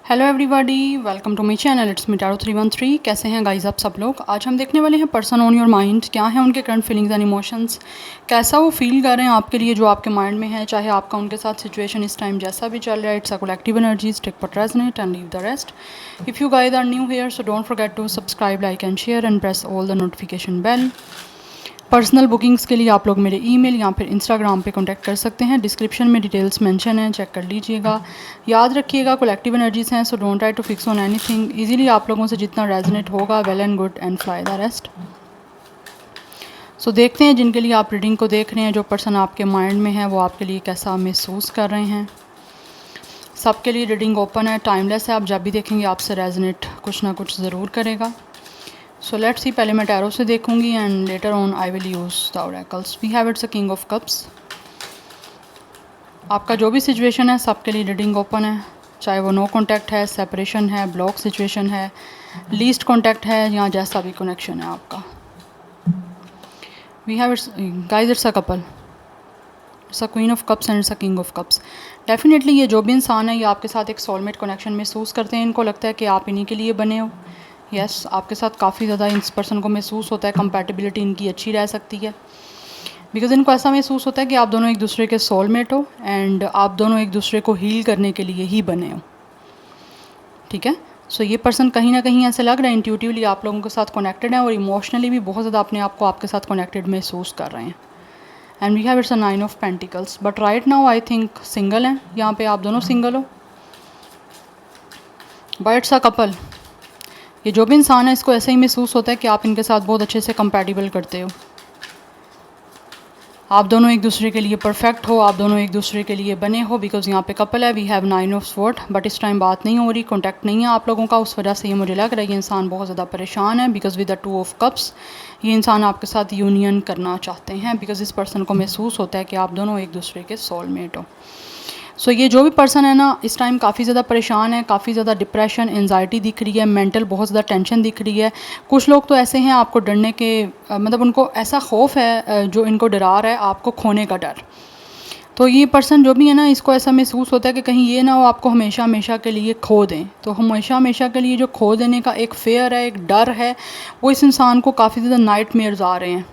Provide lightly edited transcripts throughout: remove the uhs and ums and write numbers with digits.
Hello everybody, welcome to my channel. It's me tarot 313। कैसे हैं guys आप सब लोग। आज हम देखने वाले हैं पर्सन ऑन योर माइंड। क्या है उनके करंट फीलिंग्स एंड इमोशंस, कैसा वो फील कर रहे हैं आपके लिए जो आपके माइंड में है, चाहे आपका उनके साथ सिचुएशन इस टाइम जैसा भी चल रहा है। It's a collective energies, take what resonate and leave the rest. If you guys are new here so don't forget to subscribe, like and share and press all the notification bell. Personal bookings के लिए आप लोग मेरे email या फिर Instagram पे contact कर सकते हैं। डिस्क्रिप्शन में डिटेल्स मेंशन है, चेक कर लीजिएगा। याद रखिएगा कलेक्टिव एनर्जीज हैं, so don't try to fix on anything. Easily आप लोगों से जितना रेजोनेट होगा, well and good, and fly the rest. So देखते हैं जिनके लिए आप रीडिंग को देख रहे हैं, जो पर्सन आपके माइंड में है वो आपके लिए कैसा महसूस कर रहे हैं। सबके लिए रीडिंग ओपन है, टाइमलेस है। आप जब भी देखेंगे आपसे रेजोनेट कुछ ना कुछ ज़रूर करेगा। सो लेट्स सी, पहले मैं टैरो से देखूंगी and later on I will use the oracles. We have it's a king of cups. आपका जो भी सिचुएशन है सबके लिए रीडिंग ओपन है, चाहे वो नो कांटेक्ट है, सेपरेशन है, ब्लॉक सिचुएशन है, लीस्ट कांटेक्ट है, या जैसा भी कनेक्शन है आपका। We have it's guys, it's a couple, it's a queen of cups and it's a king of cups. Definitely ये जो भी इंसान है ये आपके साथ एक सोलमेट कनेक्शन महसूस करते हैं। इनको लगता है कि आप इन्हीं के लिए बने हो। यस, आपके साथ काफ़ी ज़्यादा इस पर्सन को महसूस होता है, कंपैटिबिलिटी इनकी अच्छी रह सकती है। बिकॉज इनको ऐसा महसूस होता है कि आप दोनों एक दूसरे के सोलमेट हो एंड आप दोनों एक दूसरे को हील करने के लिए ही बने हो। ठीक है, सो ये पर्सन कहीं ना कहीं ऐसे लग रहा है इंट्यूटिवली आप लोगों के साथ कनेक्टेड है और इमोशनली भी बहुत ज़्यादा अपने आप को आपके साथ कनेक्टेड महसूस कर रहे हैं। And we have it's a 9 of pentacles, but right now I think single हैं। यहाँ पे आप दोनों सिंगल हो, बट इट्स अ कपल। ये जो भी इंसान है इसको ऐसा ही महसूस होता है कि आप इनके साथ बहुत अच्छे से कंपैटिबल करते हो। आप दोनों एक दूसरे के लिए परफेक्ट हो, आप दोनों एक दूसरे के लिए बने हो। बिकॉज यहाँ पे कपल है, we have 9 of sword, but इस टाइम बात नहीं हो रही, कॉन्टैक्ट नहीं है आप लोगों का। उस वजह से ये मुझे लग रहा है ये इंसान बहुत ज़्यादा परेशान है। Because with the 2 of cups ये इंसान आपके साथ यूनियन करना चाहते हैं। बिकॉज इस पर्सन को महसूस होता है कि आप दोनों एक दूसरे के सोलमेट हो। सो ये जो भी पर्सन है ना इस टाइम काफ़ी ज़्यादा परेशान है, काफ़ी ज़्यादा डिप्रेशन, एंजाइटी दिख रही है, मेंटल बहुत ज़्यादा टेंशन दिख रही है। कुछ लोग तो ऐसे हैं आपको डरने के मतलब उनको ऐसा खौफ है जो इनको डरा रहा है, आपको खोने का डर। तो ये पर्सन जो भी है ना इसको ऐसा महसूस होता है कि कहीं ये ना हो आपको हमेशा हमेशा के लिए खो दें। तो हमेशा हमेशा के लिए जो खो देने का एक फेयर है, एक डर है, वो इस इंसान को काफ़ी ज़्यादा नाइटमेयर्स आ रहे हैं।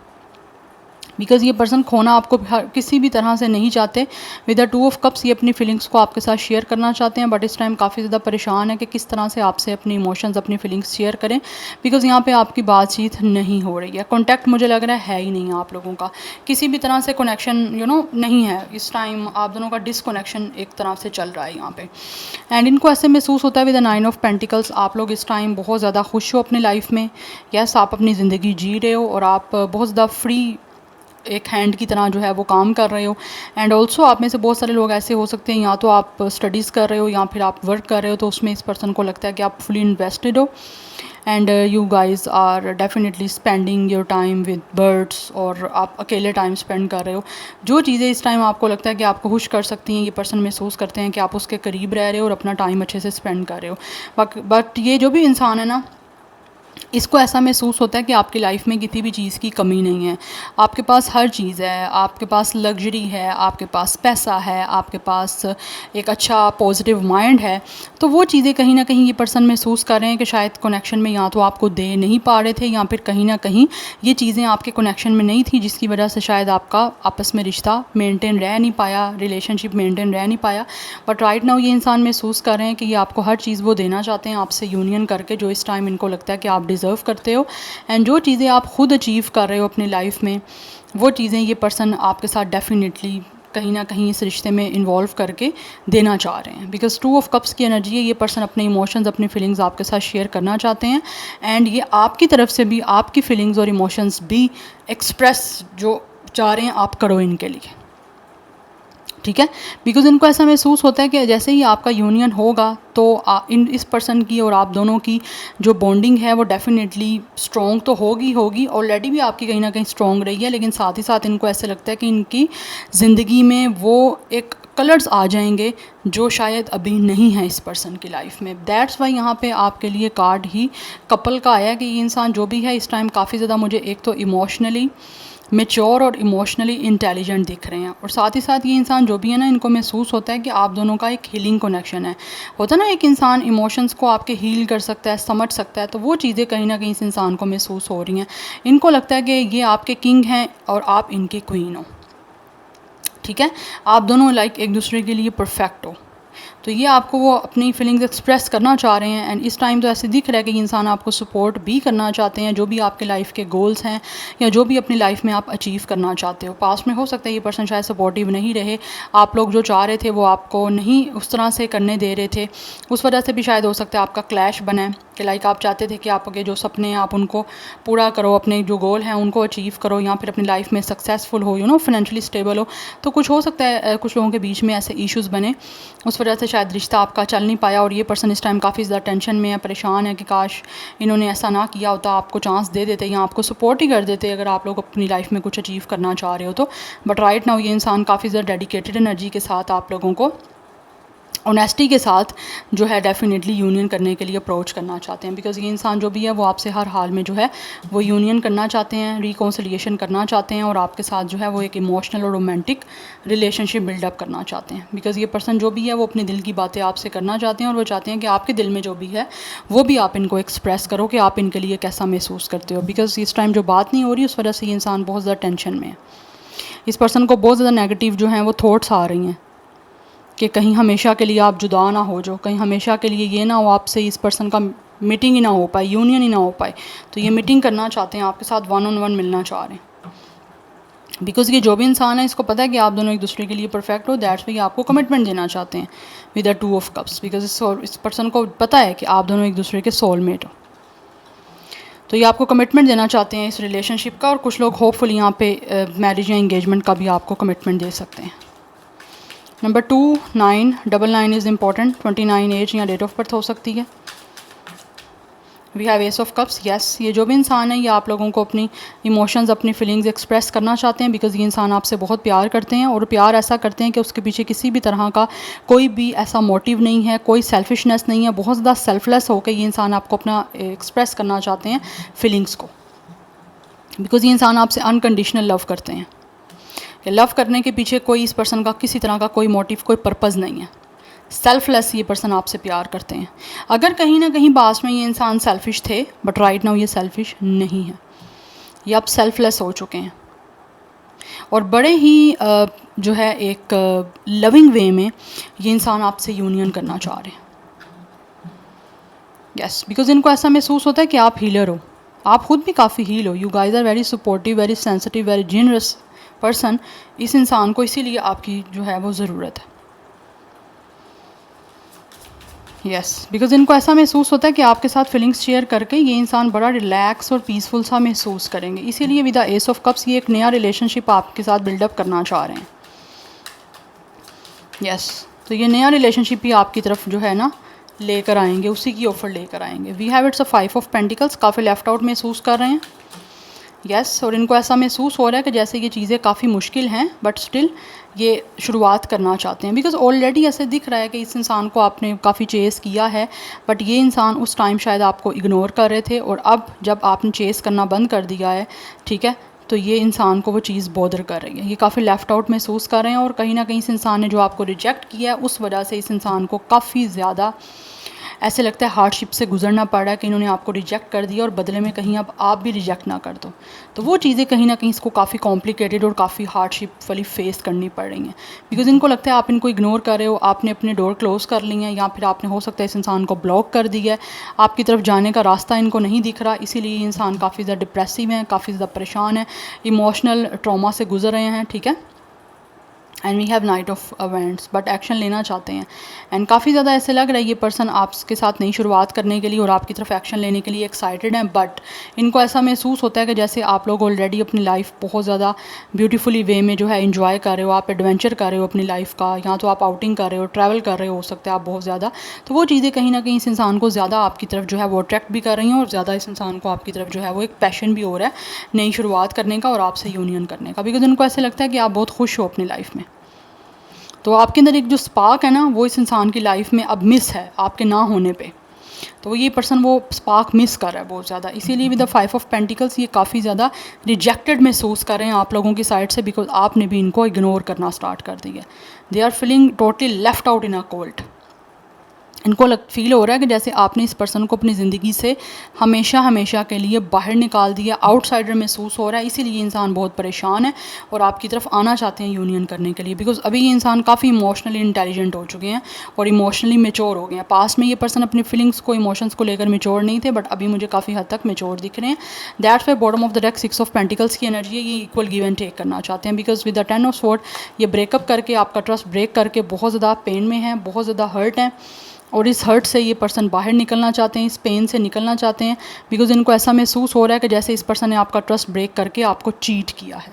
बिकॉज़ ये पर्सन खोना आपको किसी भी तरह से नहीं चाहते। विद द 2 ऑफ कप्स ये अपनी फीलिंग्स को आपके साथ शेयर करना चाहते हैं, बट इस टाइम काफ़ी ज़्यादा परेशान है कि किस तरह से आपसे अपनी इमोशंस, अपनी फीलिंग्स शेयर करें। बिकॉज़ यहाँ पे आपकी बातचीत नहीं हो रही है, कॉन्टैक्ट मुझे लग रहा है ही नहीं है आप लोगों का। किसी भी तरह से कनेक्शन नहीं है इस टाइम। आप दोनों का डिसकनेक्शन एक तरह से चल रहा है यहाँ पे। एंड इनको ऐसे महसूस होता है विद द 9 ऑफ पेंटिकल्स आप लोग इस टाइम बहुत ज़्यादा खुश हो अपनी लाइफ में। यस, आप अपनी ज़िंदगी जी रहे हो और आप बहुत ज़्यादा फ्री एक हैंड की तरह जो है वो काम कर रहे हो। एंड ऑल्सो आप में से बहुत सारे लोग ऐसे हो सकते हैं, या तो आप स्टडीज़ कर रहे हो या फिर आप वर्क कर रहे हो, तो उसमें इस पर्सन को लगता है कि आप फुली इन्वेस्टेड हो। And you guys are definitely spending your time with birds, और आप अकेले टाइम स्पेंड कर रहे हो। जो चीज़ें इस टाइम आपको लगता है कि आपको खुश कर सकती हैं, ये पर्सन महसूस करते हैं कि आप उसके करीब रह रहे हो और अपना टाइम अच्छे से स्पेंड कर रहे हो। बट ये जो भी इंसान है ना इसको ऐसा महसूस होता है कि आपकी लाइफ में किसी भी चीज़ की कमी नहीं है। आपके पास हर चीज़ है, आपके पास लग्जरी है, आपके पास पैसा है, आपके पास एक अच्छा पॉजिटिव माइंड है। तो वो चीज़ें कहीं ना कहीं ये पर्सन महसूस कर रहे हैं कि शायद कनेक्शन में या तो आपको दे नहीं पा रहे थे, या फिर कहीं ना कहीं ये चीज़ें आपके कनेक्शन में नहीं थी, जिसकी वजह से शायद आपका आपस में रिश्ता मेनटेन रह नहीं पाया, रिलेशनशिप मेनटेन रह नहीं पाया। बट राइट नाउ ये इंसान महसूस कर रहे हैं कि ये आपको हर चीज़ वो देना चाहते हैं आपसे यूनियन करके, जो इस टाइम इनको लगता है कि आप डिज़र्व करते हो। एंड जो चीज़ें आप खुद अचीव कर रहे हो अपनी लाइफ में, वो चीज़ें ये पर्सन आपके साथ डेफिनेटली कहीं ना कहीं इस रिश्ते में इन्वॉल्व करके देना चाह रहे हैं। बिकॉज 2 ऑफ कप्स की एनर्जी है, ये पर्सन अपने इमोशंस, अपनी फीलिंग्स आपके साथ शेयर करना चाहते हैं। एंड ये आपकी तरफ से भी आपकी फीलिंग्स और इमोशंस भी एक्सप्रेस जो चाह रहे हैं आप करो इनके लिए। ठीक है, बिकॉज इनको ऐसा महसूस होता है कि जैसे ही आपका यूनियन होगा तो इस पर्सन की और आप दोनों की जो बॉन्डिंग है वो डेफिनेटली स्ट्रॉन्ग तो होगी ऑलरेडी भी आपकी कहीं ना कहीं स्ट्रॉन्ग रही है, लेकिन साथ ही साथ इनको ऐसे लगता है कि इनकी ज़िंदगी में वो एक कलर्स आ जाएंगे जो शायद अभी नहीं है इस पर्सन की लाइफ में। दैट्स वाई यहाँ पे आपके लिए कार्ड ही कपल का आया कि ये इंसान जो भी है इस टाइम काफ़ी ज़्यादा मुझे एक तो इमोशनली मेच्योर और इमोशनली इंटेलिजेंट दिख रहे हैं। और साथ ही साथ ये इंसान जो भी है ना, इनको महसूस होता है कि आप दोनों का एक हीलिंग कनेक्शन है। होता ना, एक इंसान इमोशंस को आपके हील कर सकता है, समझ सकता है, तो वो चीज़ें कहीं ना कहीं इस इंसान को महसूस हो रही हैं। इनको लगता है कि ये आपके किंग हैं और आप इनकी क्वीन हो, ठीक है। आप दोनों लाइक एक दूसरे के लिए परफेक्ट हो। तो ये आपको वो अपनी फीलिंग्स एक्सप्रेस करना चाह रहे हैं। एंड इस टाइम तो ऐसे दिख रहा है कि इंसान आपको सपोर्ट भी करना चाहते हैं, जो भी आपके लाइफ के गोल्स हैं या जो भी अपनी लाइफ में आप अचीव करना चाहते हो। पास्ट में हो सकता है ये पर्सन शायद सपोर्टिव नहीं रहे, आप लोग जो चाह रहे थे वो आपको नहीं उस तरह से करने दे रहे थे, उस वजह से भी शायद हो सकता है आपका क्लैश बना है कि लाइक आप चाहते थे कि आपके जो सपने हैं आप उनको पूरा करो, अपने जो गोल हैं उनको अचीव करो, या फिर अपनी लाइफ में सक्सेसफुल हो, फाइनेंशियली स्टेबल हो। तो कुछ हो सकता है कुछ लोगों के बीच में ऐसे इश्यूज़ बने, उस वजह से शायद रिश्ता आपका चल नहीं पाया। और ये पर्सन इस टाइम काफ़ी ज़्यादा टेंशन में है, परेशान है कि काश इन्होंने ऐसा ना किया होता, आपको चांस दे देते या आपको सपोर्ट ही कर देते अगर आप लोग अपनी लाइफ में कुछ अचीव करना चाह रहे हो तो। बट राइट नाउ ये इंसान काफ़ी ज़्यादा डेडिकेटेड एनर्जी के साथ आप लोगों को ऑनेस्टी के साथ जो है डेफिनेटली यूनियन करने के लिए अप्रोच करना चाहते हैं। बिकॉज़ ये इंसान जो भी है वो आपसे हर हाल में जो है वो यूनियन करना चाहते हैं, रिकॉन्सिलिएशन करना चाहते हैं, और आपके साथ जो है वो एक इमोशनल और रोमांटिक रिलेशनशिप बिल्डअप करना चाहते हैं। बिकॉज़ ये पर्सन जो भी है वो अपने दिल की बातें आपसे करना चाहते हैं, और वो चाहते हैं कि आपके दिल में जो भी है वो भी आप इनको एक्सप्रेस करो कि आप इनके लिए कैसा महसूस करते हो। बिकॉज़ इस टाइम जो बात नहीं हो रही उस वजह से ये इंसान बहुत ज़्यादा टेंशन में है। इस पर्सन को बहुत ज़्यादा नेगेटिव जो हैं वो थॉट्स आ रही हैं कि कहीं हमेशा के लिए आप जुदा ना हो जाओ, कहीं हमेशा के लिए ये ना हो आपसे इस पर्सन का मीटिंग ही ना हो पाए, यूनियन ही ना हो पाए। तो ये मीटिंग करना चाहते हैं, आपके साथ 1-on-1 मिलना चाह रहे हैं। बिकॉज़ ये जो भी इंसान है इसको पता है कि आप दोनों एक दूसरे के लिए परफेक्ट हो, दैट्स वाई आपको कमिटमेंट देना चाहते हैं with the 2 of cups. Because इस पर्सन को पता है कि आप दोनों एक दूसरे के सोलमेट हो, तो ये आपको कमिटमेंट देना चाहते हैं इस रिलेशनशिप का। और कुछ लोग होपफुली यहाँ पे मैरिज या इंगेजमेंट का भी आपको कमिटमेंट दे सकते हैं। Number 2, 9 is important. 29 एज या डेट ऑफ बर्थ हो सकती है। We have ace of cups. Yes, ये जो भी इंसान है ये आप लोगों को अपनी इमोशंस, अपनी फीलिंग्स एक्सप्रेस करना चाहते हैं। बिकॉज़ ये इंसान आपसे बहुत प्यार करते हैं, और प्यार ऐसा करते हैं कि उसके पीछे किसी भी तरह का कोई भी ऐसा मोटिव नहीं है, कोई सेल्फिशनेस नहीं है। बहुत ज़्यादा सेल्फलेस होकर ये इंसान आपको अपना एक्सप्रेस करना चाहते हैं फीलिंग्स को। बिकॉज़ ये इंसान आपसे अनकंडीशनल लव करते हैं। लव करने के पीछे कोई इस पर्सन का किसी तरह का कोई मोटिव, कोई पर्पज़ नहीं है। सेल्फलेस ये पर्सन आपसे प्यार करते हैं। अगर कहीं ना कहीं पास्ट में ये इंसान सेल्फिश थे, बट राइट नाउ ये सेल्फिश नहीं है, ये अब सेल्फलेस हो चुके हैं, और बड़े ही जो है एक लविंग वे में ये इंसान आपसे यूनियन करना चाह रहे हैं। यस, बिकॉज इनको ऐसा महसूस होता है कि आप हीलर हो, आप खुद भी काफ़ी हील हो। You guys are very supportive, very sensitive, very generous person. इस इंसान को इसीलिए आपकी जो है वो ज़रूरत है। यस, बिकॉज इनको ऐसा महसूस होता है कि आपके साथ फीलिंग्स शेयर करके ये इंसान बड़ा रिलैक्स और पीसफुल सा महसूस करेंगे। इसीलिए with the S of cups ये एक नया रिलेशनशिप आपके साथ बिल्डअप करना चाह रहे हैं। यस, तो ये नया रिलेशनशिप भी आपकी तरफ जो है ना लेकर आएंगे, उसी की ऑफ़र लेकर आएंगे। We have it's a 5 of pentacles. काफ़ी लेफ्ट आउट महसूस कर रहे हैं। यस, और इनको ऐसा महसूस हो रहा है कि जैसे ये चीज़ें काफ़ी मुश्किल हैं, बट स्टिल ये शुरुआत करना चाहते हैं। बिकॉज़ ऑलरेडी ऐसे दिख रहा है कि इस इंसान को आपने काफ़ी चेस किया है, बट ये इंसान उस टाइम शायद आपको इग्नोर कर रहे थे, और अब जब आपने चेस करना बंद कर दिया है, ठीक है, तो ये इंसान को वो चीज़ बॉदर कर रही है। ये काफ़ी लेफ़्ट आउट महसूस कर रहे हैं, और कहीं ना कहीं इस इंसान ने जो आपको रिजेक्ट किया है उस वजह से इस इंसान को काफ़ी ज़्यादा ऐसे लगता है हार्डशिप से गुजरना पड़ रहा है कि इन्होंने आपको रिजेक्ट कर दिया और बदले में कहीं अब आप भी रिजेक्ट ना कर दो। तो वो चीज़ें कहीं ना कहीं इसको काफ़ी कॉम्प्लिकेटेड और काफ़ी हार्डशिप वाली फेस करनी पड़ रही हैं। बिकॉज इनको लगता है आप इनको इग्नोर कर रहे हो, आपने अपने डोर क्लोज़ कर ली हैं, या फिर आपने हो सकता है इस इंसान को ब्लॉक कर दिया है, आपकी तरफ जाने का रास्ता इनको नहीं दिख रहा। इसीलिए ये इंसान काफ़ी ज़्यादा डिप्रेसिव है, काफ़ी ज़्यादा परेशान है, इमोशनल ट्रॉमा से गुजर रहे हैं, ठीक है। And we have knight of events, but action लेना चाहते हैं। एंड काफ़ी ज़्यादा ऐसे लग रहा है ये पर्सन आपके साथ नई शुरुआत करने के लिए और आपकी तरफ एक्शन लेने के लिए एक्साइटेड हैं, बट इनको ऐसा महसूस होता है कि जैसे आप लोग ऑलरेडी अपनी लाइफ बहुत ज़्यादा ब्यूटीफुली वे में जो है इंजॉय कर रहे हो, आप एडवेंचर कर रहे हो अपनी लाइफ का, या तो आप आउटिंग कर रहे हो, ट्रैवल कर रहे हो सकता है आप बहुत ज़्यादा। तो वो चीज़ें कहीं ना कहीं इस इंसान को ज़्यादा आपकी तरफ जो है वो अट्रैक्ट भी कर रही हैं, और ज़्यादा इस इंसान को आपकी तरफ जो है वो एक पैशन भी हो रहा है नई शुरुआत करने का और आपसे यूनियन करने का। बिकॉज इनको ऐसे लगता है कि आप बहुत खुश हो अपनी लाइफ में। तो आपके अंदर एक जो स्पार्क है ना, वो इस इंसान की लाइफ में अब मिस है आपके ना होने पे। तो ये पर्सन वो स्पार्क मिस कर रहा है बहुत ज़्यादा, इसीलिए विद द 5 ऑफ पेंटिकल्स ये काफ़ी ज़्यादा रिजेक्टेड महसूस कर रहे हैं आप लोगों की साइड से, बिकॉज आपने भी इनको इग्नोर करना स्टार्ट कर दिया। They are feeling totally left out in a cold. इनको फील हो रहा है कि जैसे आपने इस पर्सन को अपनी ज़िंदगी से हमेशा हमेशा के लिए बाहर निकाल दिया, आउटसाइडर महसूस हो रहा है, इसीलिए इंसान बहुत परेशान है और आपकी तरफ आना चाहते हैं यूनियन करने के लिए, बिकॉज अभी ये इंसान काफ़ी इमोशनली इंटेलिजेंट हो चुके हैं और इमोशनली मेच्योर हो गए हैं। पास्ट में ये पर्सन अपनी फीलिंग्स को, इमोशंस को लेकर मेच्योर नहीं थे, बट अभी मुझे काफ़ी हद तक मेच्योर दिख रहे हैं। That's why bottom of the deck 6 of pentacles की एनर्जी है, ये इक्वल गिव एंड टेक करना चाहते हैं, because with the 10 of sword ये ब्रेकअप करके, आपका ट्रस्ट ब्रेक करके बहुत ज़्यादा पेन में है, बहुत ज़्यादा हर्ट है, और इस हर्ट से ये पर्सन बाहर निकलना चाहते हैं, इस पेन से निकलना चाहते हैं, बिकॉज इनको ऐसा महसूस हो रहा है कि जैसे इस पर्सन ने आपका ट्रस्ट ब्रेक करके आपको चीट किया है।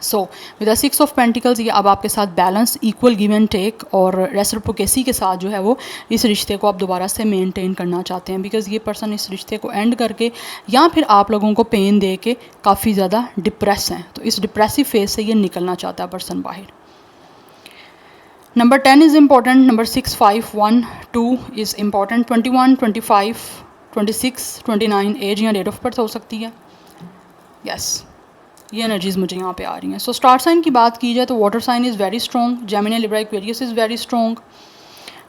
So with the 6 of pentacles ये अब आपके साथ balance, equal give and take और रेसिप्रोकेसी के साथ जो है वो इस रिश्ते को आप दोबारा से मेंटेन करना चाहते हैं, बिकॉज ये पर्सन इस रिश्ते को एंड करके या फिर आप लोगों को पेन दे के काफ़ी ज़्यादा डिप्रेस हैं, तो इस डिप्रेसिव फेज से ये निकलना चाहता है पर्सन बाहर। Number 10 is important, number 6, 5, 1, 2 is important, 21, 25, 26, 29 age या डेट ऑफ बर्थ हो सकती है। यस, ये एनर्जीज मुझे यहाँ पे आ रही हैं। सो स्टार साइन की बात की जाए तो water sign is very strong, Gemini, Libra, Aquarius is very strong,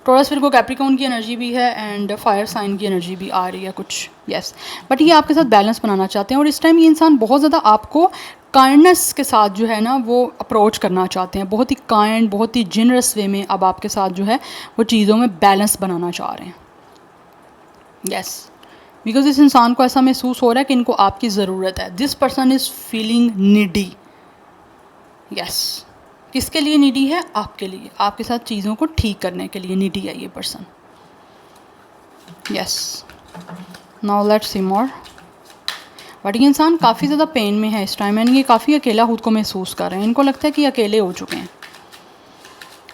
Taurus Virgo Capricorn की एनर्जी भी है एंड फायर साइन की एनर्जी भी आ रही है कुछ। यस, बट ये आपके साथ बैलेंस बनाना चाहते हैं और इस टाइम ये इंसान बहुत ज़्यादा आपको काइंडनेस के साथ जो है ना वो अप्रोच करना चाहते हैं, बहुत ही काइंड, बहुत ही जनरस वे में अब आपके साथ जो है वो चीज़ों में बैलेंस बनाना चाह रहे हैं। यस, बिकॉज इस इंसान को ऐसा महसूस हो रहा है कि इनको आपकी ज़रूरत है। This person is feeling needy. Yes, किसके लिए नीडी है? आपके लिए, आपके साथ चीज़ों को ठीक करने के लिए नीडी है ये person. Yes, now let's see more. But ये इंसान काफ़ी ज़्यादा पेन में है इस टाइम, यानी ये काफ़ी अकेला खुद को महसूस कर रहे हैं, इनको लगता है कि अकेले हो चुके हैं,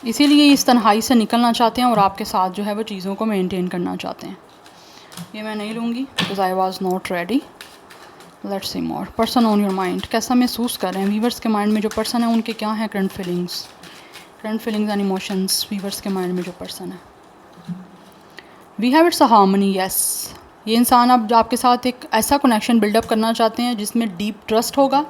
इसीलिए इस तन्हाई से निकलना चाहते हैं और आपके साथ जो है वो चीज़ों को मेंटेन करना चाहते हैं। ये मैं नहीं लूँगी because I was not ready. Let's see more. Person on your mind, कैसा महसूस कर रहे हैं वीवर्स के माइंड में जो पर्सन है, उनके क्या है current feelings and emotions viewers के माइंड में जो पर्सन है। We have it's a harmony. Yes, ये इंसान अब आपके साथ एक ऐसा कनेक्शन बिल्डअप करना चाहते हैं जिसमें डीप ट्रस्ट होगा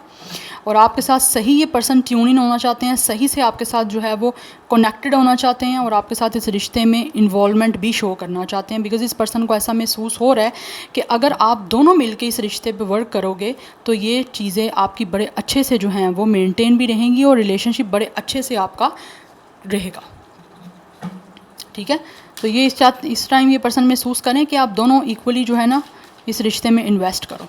और आपके साथ सही ये पर्सन ट्यून इन होना चाहते हैं, सही से आपके साथ जो है वो कनेक्टेड होना चाहते हैं और आपके साथ इस रिश्ते में इन्वॉल्वमेंट भी शो करना चाहते हैं, बिकॉज इस पर्सन को ऐसा महसूस हो रहा है कि अगर आप दोनों मिलकर इस रिश्ते पे वर्क करोगे तो ये चीज़ें आपकी बड़े अच्छे से जो हैं वो मेंटेन भी रहेंगी और रिलेशनशिप बड़े अच्छे से आपका रहेगा। ठीक है, तो ये इस टाइम ये पर्सन महसूस करें कि आप दोनों इक्वली जो है ना इस रिश्ते में इन्वेस्ट करो।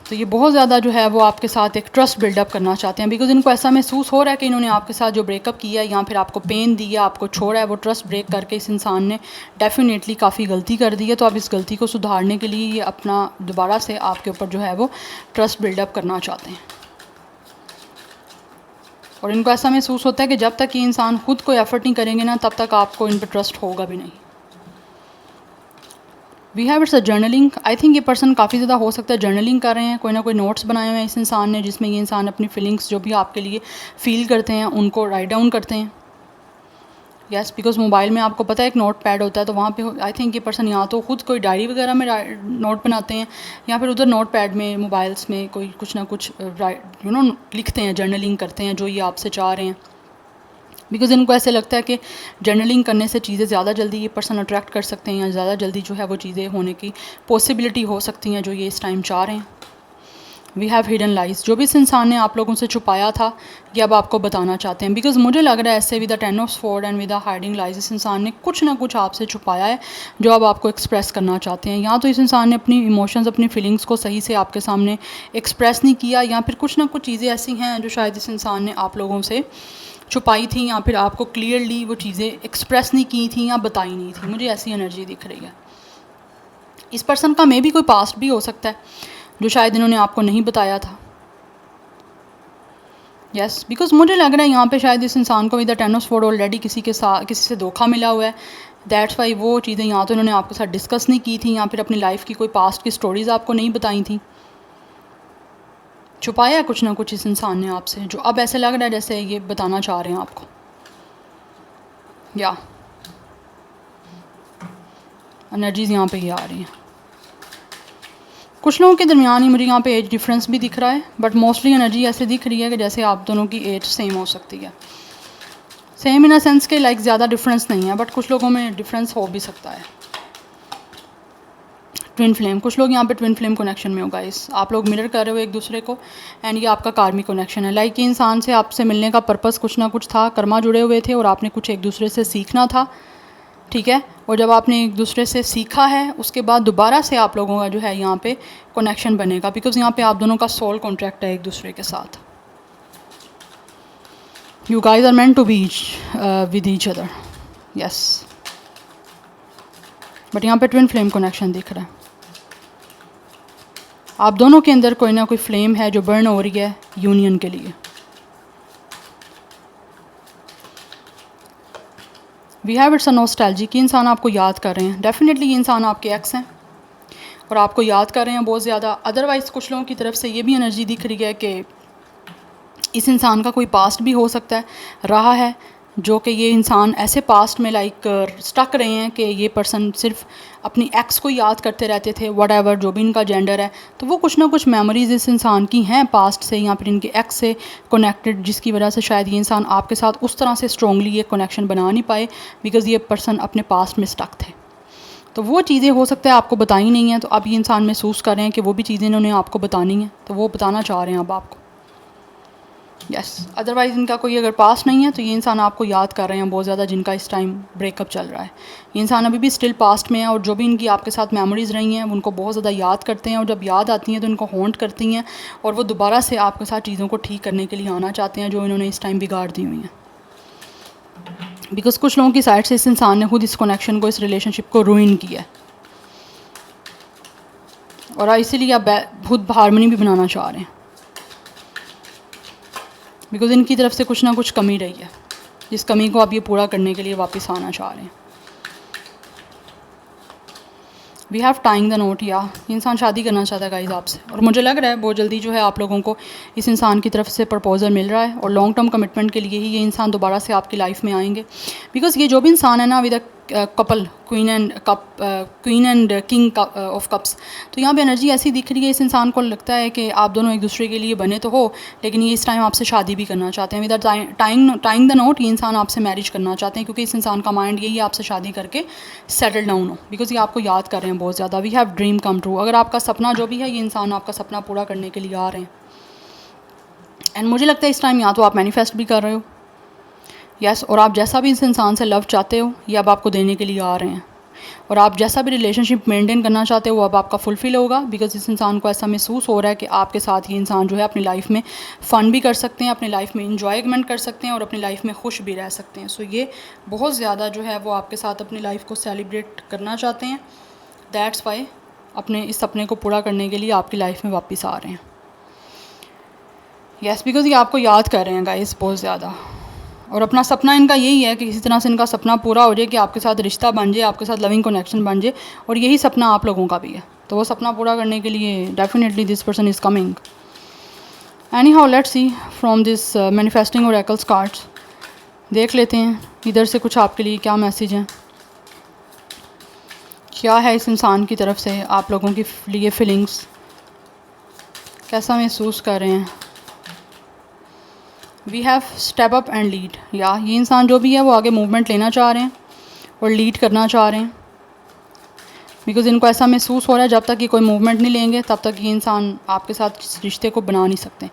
तो ये बहुत ज़्यादा जो है वो आपके साथ एक ट्रस्ट बिल्डअप करना चाहते हैं, बिकॉज इनको ऐसा महसूस हो रहा है कि इन्होंने आपके साथ जो ब्रेकअप किया या फिर आपको पेन दिया, आपको छोड़ा है, वो ट्रस्ट ब्रेक करके इस इंसान ने डेफिनेटली काफ़ी गलती कर दी है। तो आप इस गलती को सुधारने के लिए ये अपना दोबारा से आपके ऊपर जो है वो ट्रस्ट बिल्डअप करना चाहते हैं और इनको ऐसा महसूस होता है कि जब तक ये इंसान खुद को एफर्ट नहीं करेंगे ना तब तक आपको इन पर ट्रस्ट होगा भी नहीं। We have it's a journaling. I think ये पर्सन काफ़ी ज़्यादा हो सकता है जर्नलिंग कर रहे हैं, कोई ना कोई नोट्स बनाए हुए हैं इस इंसान ने जिसमें ये इंसान अपनी फीलिंग्स जो भी आपके लिए फ़ील करते हैं उनको राइट डाउन करते हैं। यस, बिकॉज मोबाइल में आपको पता है एक नोट पैड होता है, तो वहाँ पे आई थिंक ये पर्सन यहाँ तो खुद कोई डायरी वगैरह में नोट बनाते हैं या फिर उधर नोट पैड में मोबाइल्स में कोई कुछ ना कुछ लिखते हैं, जर्नलिंग करते हैं जो ये आपसे चाह रहे हैं, बिकॉज इनको ऐसे लगता है कि जर्नलिंग करने से चीज़ें ज़्यादा जल्दी ये पर्सन अट्रैक्ट कर सकते हैं या ज़्यादा जल्दी जो है वो चीज़ें होने की पॉसिबिलिटी हो सकती हैं जो ये इस टाइम चाह रहे हैं। वी हैव हिडन लाइज, जो भी इस इंसान ने आप लोगों से छुपाया था ये अब आपको बताना चाहते हैं, बिकॉज मुझे लग रहा है ऐसे with the 10 of sword and with the hiding lies इस इंसान ने कुछ ना कुछ आपसे छुपाया है जो अब आपको एक्सप्रेस करना चाहते हैं। या तो इस इंसान ने अपनी इमोशंस, अपनी फीलिंग्स को सही से आपके सामने एक्सप्रेस नहीं किया या फिर कुछ ना कुछ चीज़ें ऐसी हैं जो शायद इस इंसान ने आप लोगों से छुपाई थी या फिर आपको क्लियरली वो चीज़ें एक्सप्रेस नहीं की थी या बताई नहीं थी। मुझे ऐसी एनर्जी दिख रही है। इस पर्सन का मे भी कोई पास्ट भी हो सकता है जो शायद इन्होंने आपको नहीं बताया था। यस, बिकॉज मुझे लग रहा है यहाँ पे शायद इस इंसान को with the 10 of sword already किसी से धोखा मिला हुआ है। दैट्स वाई वो चीज़ें यहाँ तो इन्होंने आपके साथ डिस्कस नहीं की थी या फिर अपनी लाइफ की कोई पास्ट की स्टोरीज़ आपको नहीं बताई थी। छुपाया कुछ ना कुछ इस इंसान ने आपसे जो अब ऐसे लग रहा है जैसे ये बताना चाह रहे हैं आपको। या एनर्जीज़ यहाँ पे ये आ रही हैं। कुछ लोगों के दरमियान ही मुझे यहाँ पे एज डिफरेंस भी दिख रहा है, बट मोस्टली एनर्जी ऐसे दिख रही है कि जैसे आप दोनों की एज सेम हो सकती है। सेम इन अ सेंस के लाइक ज़्यादा डिफरेंस नहीं है, बट कुछ लोगों में डिफरेंस हो भी सकता है। ट्विन फ्लेम, कुछ लोग यहाँ पे ट्विन फ्लेम कनेक्शन में हो गाइस, आप लोग मिरर कर रहे हो एक दूसरे को, एंड ये आपका कार्मिक कनेक्शन है। लाइक ये इंसान से आपसे मिलने का पर्पस कुछ ना कुछ था, कर्मा जुड़े हुए थे और आपने कुछ एक दूसरे से सीखना था, ठीक है। और जब आपने एक दूसरे से सीखा है उसके बाद दोबारा से आप लोगों का जो है यहाँ पे कनेक्शन बनेगा, बिकॉज यहाँ पे आप दोनों का सोल कॉन्ट्रैक्ट है एक दूसरे के साथ। You guys are meant to be with each other, yes. But यहाँ पे ट्विन फ्लेम कनेक्शन दिख रहा है, आप दोनों के अंदर कोई ना कोई फ्लेम है जो बर्न हो रही है यूनियन के लिए। वी हैव इट्स अ नॉस्टैल्जी कि इंसान आपको याद कर रहे हैं। डेफिनेटली ये इंसान आपके एक्स हैं और आपको याद कर रहे हैं बहुत ज़्यादा। अदरवाइज़ कुछ लोगों की तरफ से ये भी एनर्जी दिख रही है कि इस इंसान का कोई पास्ट भी हो सकता है रहा है, जो कि ये इंसान ऐसे पास्ट में लाइक स्टक रहे हैं कि ये पर्सन सिर्फ अपनी एक्स को याद करते रहते थे, व्हाटएवर जो भी इनका जेंडर है। तो वो कुछ ना कुछ मेमोरीज इस इंसान की हैं पास्ट से या फिर इनके एक्स से कनेक्टेड, जिसकी वजह से शायद ये इंसान आपके साथ उस तरह से स्ट्रॉन्गली ये कनेक्शन बना नहीं पाए, बिकॉज़ ये पर्सन अपने पास्ट में स्टक थे। तो वो चीज़ें हो सकता है आपको बताई नहीं हैं, तो अब ये इंसान महसूस कर रहे हैं कि वो भी चीज़ें इन्होंने आपको बतानी हैं, तो वो बताना चाह रहे हैं अब आपको, यस। अदरवाइज़ इनका कोई अगर पास नहीं है तो ये इंसान आपको याद कर रहे हैं बहुत ज़्यादा, जिनका इस टाइम ब्रेकअप चल रहा है। ये इंसान अभी भी स्टिल पास्ट में है और जो भी इनकी आपके साथ मेमोरीज़ रही हैं उनको बहुत ज़्यादा याद करते हैं, और जब याद आती हैं तो इनको हॉन्ट करती हैं और वो दोबारा से आपके साथ चीज़ों को ठीक करने के लिए आना चाहते हैं जो इन्होंने इस टाइम बिगाड़ दी हुई हैं। बिकॉज़ कुछ लोगों की साइड से इस इंसान ने खुद इस कनेक्शन को, इस रिलेशनशिप को रूइन किया है, और इसीलिए आप खुद हारमोनी भी बनाना चाह रहे हैं, बिकॉज़ इनकी तरफ से कुछ ना कुछ कमी रही है, जिस कमी को आप ये पूरा करने के लिए वापस आना चाह रहे हैं। We have tying the knot, या इंसान शादी करना चाहता है गाइस आपसे, और मुझे लग रहा है बहुत जल्दी जो है आप लोगों को इस इंसान की तरफ से प्रपोजल मिल रहा है, और लॉन्ग टर्म कमिटमेंट के लिए ही ये इंसान दोबारा से आपकी लाइफ में आएंगे। बिकॉज़ ये जो भी इंसान है ना with couple, queen and king of cups, तो यहाँ पे एनर्जी ऐसी दिख रही है, इस इंसान को लगता है कि आप दोनों एक दूसरे के लिए बने तो हो, लेकिन ये इस टाइम आपसे शादी भी करना चाहते हैं। विद टाइंग द नोट, ये इंसान आपसे मैरिज करना चाहते हैं, क्योंकि इस इंसान का माइंड यही है आपसे शादी करके सेटल डाउन हो, बिकॉज ये आपको याद कर रहे हैं बहुत ज़्यादा। We have dream come true, अगर आपका सपना जो भी है, ये इंसान आपका सपना पूरा करने के लिए आ रहे हैं। एंड मुझे लगता है इस टाइम या तो आप मैनिफेस्ट भी कर रहे हो, यस, और आप जैसा भी इस इंसान से लव चाहते हो ये अब आपको देने के लिए आ रहे हैं, और आप जैसा भी रिलेशनशिप मेंटेन करना चाहते हो वो अब आपका फुलफ़िल होगा, बिकॉज इस इंसान को ऐसा महसूस हो रहा है कि आपके साथ ये इंसान जो है अपनी लाइफ में फ़न भी कर सकते हैं, अपनी लाइफ में इंजॉयमेंट कर सकते हैं और अपनी लाइफ में खुश भी रह सकते हैं। सो ये बहुत ज़्यादा जो है वो आपके साथ अपनी लाइफ को सेलिब्रेट करना चाहते हैं। दैट्स वाई अपने इस सपने को पूरा करने के लिए आपकी लाइफ में वापस आ रहे हैं, यस, बिकॉज ये आपको याद कर रहे हैं गाइस बहुत ज़्यादा, और अपना सपना इनका यही है कि किसी तरह से इनका सपना पूरा हो जाए कि आपके साथ रिश्ता बन जाए, आपके साथ लविंग कनेक्शन बन जाए, और यही सपना आप लोगों का भी है। तो वो सपना पूरा करने के लिए definitely this person is coming. Any how let's see from this manifesting oracles cards, देख लेते हैं इधर से कुछ आपके लिए क्या मैसेज हैं, क्या है इस इंसान की तरफ से आप लोगों के लिए फीलिंग्स, कैसा महसूस कर रहे हैं। We have step up and lead, या ये इंसान जो भी है वो आगे मूवमेंट लेना चाह रहे हैं और लीड करना चाह रहे हैं, बिकॉज़ इनको ऐसा महसूस हो रहा है जब तक ये कोई मूवमेंट नहीं लेंगे तब तक ये इंसान आपके साथ इस रिश्ते को बना नहीं सकते।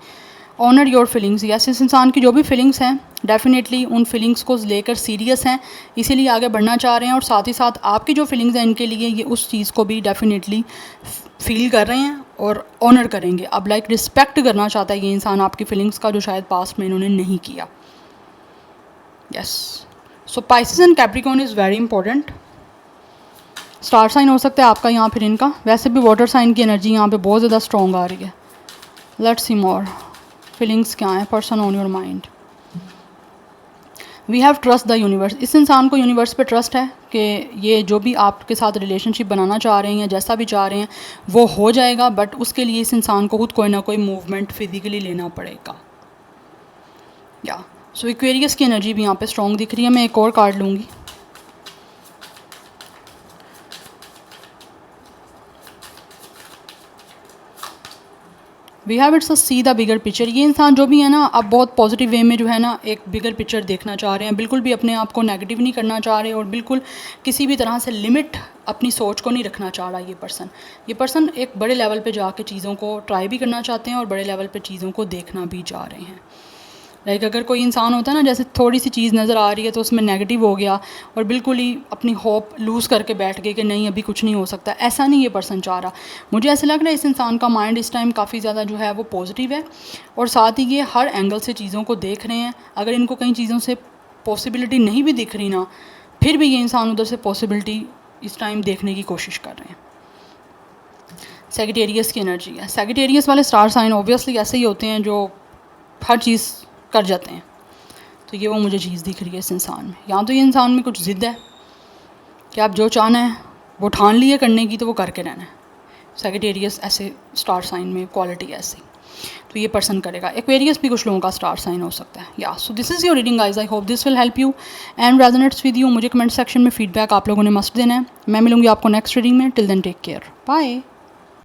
ऑनर योर फीलिंग्स, यस, इस इंसान की जो भी फीलिंग्स हैं डेफिनेटली उन फीलिंग्स को लेकर सीरियस हैं, इसीलिए आगे बढ़ना चाह रहे हैं, और साथ ही साथ आपकी जो फीलिंग्स हैं इनके लिए ये उस चीज़ को भी डेफिनेटली फील कर रहे हैं और ऑनर करेंगे। अब लाइक रिस्पेक्ट करना चाहता है ये इंसान आपकी फीलिंग्स का, जो शायद पास्ट में इन्होंने नहीं किया, yes. So Pisces and Capricorn is very important. Star sign हो सकता है आपका यहाँ फिर इनका, वैसे भी वाटर साइन की एनर्जी यहाँ पे बहुत ज़्यादा स्ट्रॉन्ग आ रही है। लेट्स सी मोर फीलिंग्स क्या है, person on your mind. We have trust the universe, इस इंसान को यूनिवर्स पे ट्रस्ट है कि ये जो भी आपके साथ रिलेशनशिप बनाना चाह रहे हैं, जैसा भी चाह रहे हैं वो हो जाएगा, बट उसके लिए इस इंसान को खुद कोई ना कोई मूवमेंट फिजिकली लेना पड़ेगा, या सो एक्वेरियस की एनर्जी भी यहाँ पे स्ट्रॉन्ग दिख रही है। मैं एक और कार्ड लूँगी। We have it's a see the bigger picture. ये इंसान जो भी है ना, अब बहुत पॉजिटिव वे में जो है ना एक बिगर पिक्चर देखना चाह रहे हैं, बिल्कुल भी अपने आप को नेगेटिव नहीं करना चाह रहे और बिल्कुल किसी भी तरह से लिमिट अपनी सोच को नहीं रखना चाह रहा। ये पर्सन एक बड़े लेवल पे जाके चीज़ों को ट्राई भी करना चाहते हैं और बड़े लेवल पे चीज़ों को देखना भी चाह रहे हैं। लाइक अगर कोई इंसान होता है ना, जैसे थोड़ी सी चीज़ नज़र आ रही है तो उसमें नेगेटिव हो गया और बिल्कुल ही अपनी होप लूज़ करके बैठ गए कि नहीं अभी कुछ नहीं हो सकता, ऐसा नहीं ये पर्सन चाह रहा। मुझे ऐसा लग रहा है इस इंसान का माइंड इस टाइम काफ़ी ज़्यादा जो है वो पॉजिटिव है और साथ ही ये हर एंगल से चीज़ों को देख रहे हैं। अगर इनको कई चीज़ों से पॉसिबिलिटी नहीं भी दिख रही ना, फिर भी ये इंसान उधर से पॉसिबिलिटी इस टाइम देखने की कोशिश कर रहे हैं। सैजिटेरियस की एनर्जी है। सैजिटेरियस वाले स्टार साइन ऑब्वियसली ऐसे ही होते हैं जो हर चीज़ कर जाते हैं। तो ये वो मुझे चीज़ दिख रही है इस इंसान में। या तो ये इंसान में कुछ ज़िद है कि आप जो चाहना है वो ठान लिए करने की तो वो करके रहना है। सैजिटेरियस ऐसे स्टार साइन में क्वालिटी है ऐसी, तो ये पर्सन करेगा। एक्वेरियस भी कुछ लोगों का स्टार साइन हो सकता है। या so this is your reading guys. I hope this will help you and resonates with you. मुझे कमेंट सेक्शन में फीडबैक आप लोगों ने मस्ट देना है। मैं मिलूंगी आपको नेक्स्ट रीडिंग में। Till then take care, bye.